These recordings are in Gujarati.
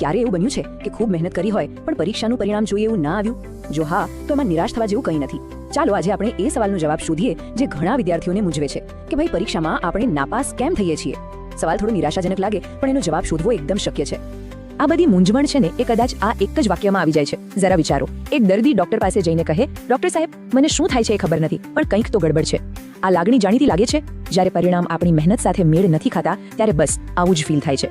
ક્યારે એવું બન્યું છે કે ખૂબ મહેનત કરી હોય પણ પરીક્ષાનું પરિણામ જોઈએ એવું ના આવ્યું? જો હા, તો એમાં નિરાશ થવા જેવું કંઈ નથી. ચાલો આજે આપણે એ સવાલનો જવાબ શોધીએ જે ઘણા વિદ્યાર્થીઓને મૂંઝવે છે કે ભાઈ પરીક્ષામાં આપણે નાપાસ કેમ થઈએ છીએ. સવાલ થોડો નિરાશાજનક લાગે પણ એનો જવાબ શોધવો એકદમ શક્ય છે. આ બધી મૂંઝવણ છે ને એ કદાચ આ એક જ વાક્યમાં આવી જાય છે. જરા વિચારો, એક દર્દી ડોક્ટર પાસે જઈને કહે, ડોક્ટર સાહેબ, મને શું થાય છે એ ખબર નથી પણ કંઈક તો ગડબડ છે. આ લાગણી જાણીતી લાગે છે? જ્યારે પરિણામ આપણી મહેનત સાથે મેળ નથી ખાતા ત્યારે બસ આવું જ ફીલ થાય છે.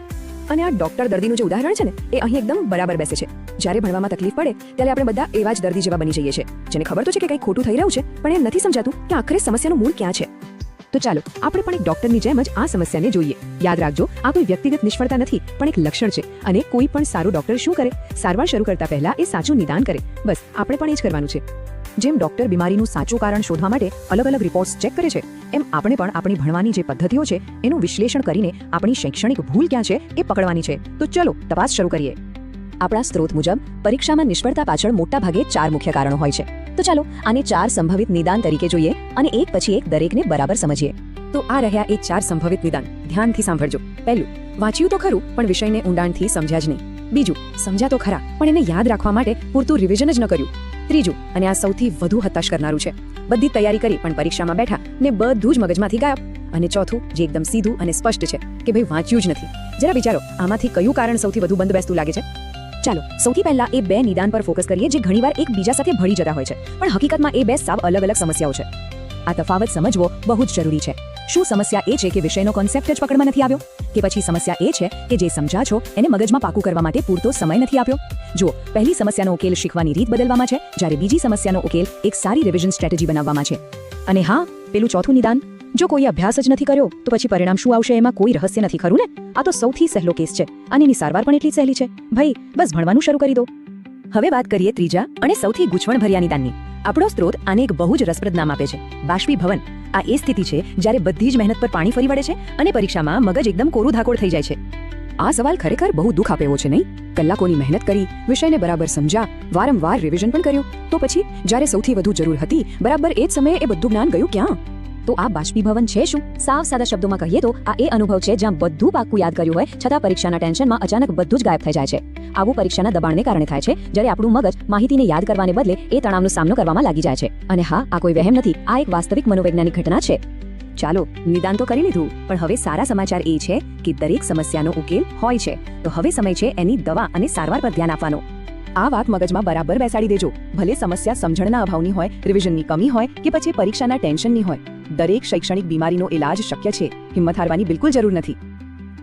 અને આ ડોક્ટર દર્દીનું જે ઉદાહરણ છે ને એ અહીં એકદમ બરાબર બેસે છે. જ્યારે ભણવામાં તકલીફ પડે ત્યારે આપણે બધા એવા જ દર્દી જેવા બની જઈએ છીએ જેને ખબર તો છે કે કંઈક ખોટું થઈ રહ્યું છે પણ એ નથી સમજાતું કે આખરે સમસ્યાનું મૂળ ક્યાં છે. તો ચાલો આપણે પણ એક ડોક્ટરની જેમ જ આ સમસ્યાને જોઈએ. યાદ રાખજો, આ કોઈ વ્યક્તિગત નિષ્ફળતા નથી પણ એક લક્ષણ છે. અને કોઈ પણ સારો ડોક્ટર શું કરે? સારવાર શરૂ કરતા પહેલા એ સાચું નિદાન કરે. બસ આપણે પણ એ જ કરવાનું છે. જેમ ડોક્ટર બીમારીનું સાચું કારણ શોધવા માટે અલગ અલગ રિપોર્ટ્સ ચેક કરે છે, એમ આપણે પણ આપણી ભણવાની જે પદ્ધતિઓ છે એનું વિશ્લેષણ કરીને આપણી શૈક્ષણિક ભૂલ ક્યાં છે એ પકડવાની છે. તો ચલો તપાસ શરૂ કરીએ. આપણા સ્ત્રોત મુજબ પરીક્ષામાં નિષ્ફળતા પાછળ મોટા ભાગે 4 મુખ્ય કારણો હોય છે. તો ચાલો આને 4 સંભવિત નિદાન તરીકે જોઈએ અને એક પછી એક દરેકને બરાબર સમજીએ. તો આ રહ્યા એ 4 સંભવિત નિદાન. ધ્યાનથી સાંભળજો. પહેલું, વાંચ્યું તો ખરું પણ વિષયને ઊંડાણથી સમજ્યા જ નહીં. બીજું, સમજ્યા તો ખરા પણ એને યાદ રાખવા માટે પૂરતું રિવિઝન જ ન કર્યું. ત્રીજું, અને આ સૌથી વધુ હતાશ કરનારું છે, બધી તૈયારી કરી પણ પરીક્ષામાં બેઠા ને બધું જ મગજમાંથી ગાયબ. અને ચોથું, જે એકદમ સીધું અને સ્પષ્ટ છે કે ભાઈ વાંચ્યું જ નથી. જરા વિચારો, આમાંથી કયું કારણ સૌથી વધુ બંધ બેસતું લાગે છે? ચાલો સૌથી પહેલા એ 2 નિદાન પર ફોકસ કરીએ જે ઘણીવાર એકબીજા સાથે ભળી જતા હોય છે પણ હકીકતમાં એ 2 સાવ અલગ અલગ સમસ્યાઓ છે. આ તફાવત સમજવો બહુ જ જરૂરી છે. શું સમસ્યા એ છે કે વિષયનો કોન્સેપ્ટ જ પકડમાં નથી આવ્યો? કે પછી સમસ્યા એ છે કે જે સમજ્યા છો એને મગજમાં પાકું કરવા માટે પૂરતો સમય નથી આપ્યો? જુઓ, પહેલી સમસ્યાનો ઉકેલ શીખવાની રીત બદલવામાં છે જ્યારે બીજી સમસ્યાનો ઉકેલ એક સારી રિવિઝન સ્ટ્રેટેજી બનાવવામાં છે. અને હા, પેલું ચોથું નિદાન, જો કોઈ અભ્યાસ જ નથી કર્યો તો પછી પરિણામ શું આવશે એમાં કોઈ રહસ્ય નથી, ખરું ને? આ તો સૌથી સહેલો કેસ છે અને એની સારવાર પણ એટલી સહેલી છે. ભાઈ બસ ભણવાનું શરૂ કરી દો. હવે વાત કરીએ ત્રીજા અને સૌથી ગૂંચવણભર્યા નિદાનની. આપણો સ્ત્રોત આને એક બહુ જ રસપ્રદ નામ આપે છે, બાષ્પીભવન. આ એ સ્થિતિ છે જ્યારે બધી જ મહેનત પર પાણી ફરી વળે છે અને પરીક્ષામાં મગજ એકદમ કોરું ધાકોડ થઈ જાય છે. આ સવાલ ખરેખર બહુ દુઃખ આપે એવો છે, નહીં? કલાકોની મહેનત કરી, વિષયને બરાબર સમજ્યા, વારંવાર રિવિઝન પણ કર્યું, તો પછી જ્યારે સૌથી વધુ જરૂર હતી બરાબર એ જ સમયે એ બધું જ્ઞાન ગયું ક્યાં? તો આ બાષ્પીભવન છે શું? સાવ સાદા શબ્દોમાં કહીએ તો આ એ અનુભવ છે જ્યાં બધું પાક્કું યાદ કર્યું હોય છતાં પરીક્ષાના ટેન્શનમાં અચાનક બધું જ ગાયબ થઈ જાય છે. આવું પરીક્ષાના દબાણને કારણે થાય છે જ્યારે આપણું મગજ માહિતીને યાદ કરવાને બદલે એ તણાવનો સામનો કરવામાં લાગી જાય છે. અને હા, આ કોઈ વહેમ નથી, આ એક વાસ્તવિક મનોવૈજ્ઞાનિક ઘટના છે. ચાલો નિદાન તો કરી લીધું પણ હવે સારા સમાચાર એ છે કે દરેક સમસ્યાનો ઉકેલ હોય છે. તો હવે સમય છે એની દવા અને સારવાર પર ધ્યાન આપવાનો. આ વાત મગજમાં બરાબર બેસાડી દેજો. ભલે સમસ્યા સમજણના અભાવની હોય, રિવિઝનની કમી હોય કે પછી પરીક્ષાના ટેન્શનની હોય, દરેક શૈક્ષણિક બીમારીનો ઇલાજ શક્ય છે. હિંમત હારવાની બિલકુલ જરૂર નથી.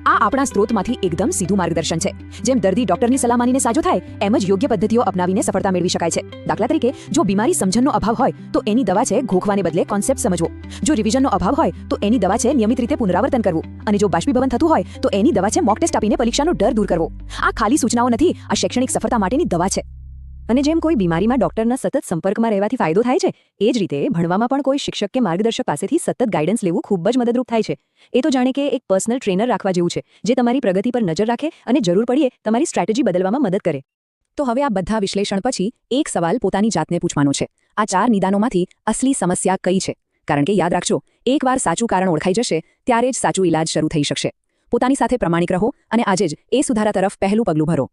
આ આપણા સ્ત્રોતમાંથી એકદમ સીધું માર્ગદર્શન છે. જેમ દર્દી ડોક્ટરની સલાહ માનીને સાજો થાય એમ જ યોગ્ય પદ્ધતિઓ અપનાવીને સફળતા મેળવી શકાય છે. દાખલા તરીકે, જો બીમારી સમજણનો અભાવ હોય તો એની દવા છે ઘોખવાને બદલે કોન્સેપ્ટ સમજવો. જો રિવિઝનનો અભાવ હોય તો એની દવા છે નિયમિત રીતે પુનરાવર્તન કરવું. અને જો બાષ્પીભવન થતું હોય તો એની દવા છે મોક ટેસ્ટ આપીને પરીક્ષાનો ડર દૂર કરવો. આ ખાલી સૂચનાઓ નથી, આ શૈક્ષણિક સફળતા માટેની દવા છે. અને જેમ કોઈ બીમારીમાં ડોક્ટરના સતત સંપર્કમાં રહેવાથી ફાયદો થાય છે, એ જ રીતે ભણવામાં પણ કોઈ શિક્ષક કે માર્ગદર્શક પાસેથી સતત ગાઈડન્સ લેવું ખૂબ જ મદદરૂપ થાય છે. એ તો જાણે કે એક પર્સનલ ટ્રેનર રાખવા જેવું છે જે તમારી પ્રગતિ પર નજર રાખે અને જરૂર પડીએ તમારી સ્ટ્રેટેજી બદલવામાં મદદ કરે. તો હવે આ બધા વિશ્લેષણ પછી એક સવાલ પોતાની જાતને પૂછવાનો છે, આ 4 નિદાનોમાંથી અસલી સમસ્યા કઈ છે? કારણ કે યાદ રાખજો, એકવાર સાચું કારણ ઓળખાઈ જશે ત્યારે જ સાચું ઇલાજ શરૂ થઈ શકશે. પોતાની સાથે પ્રમાણિક રહો અને આજે જ એ સુધારા તરફ પહેલું પગલું ભરો.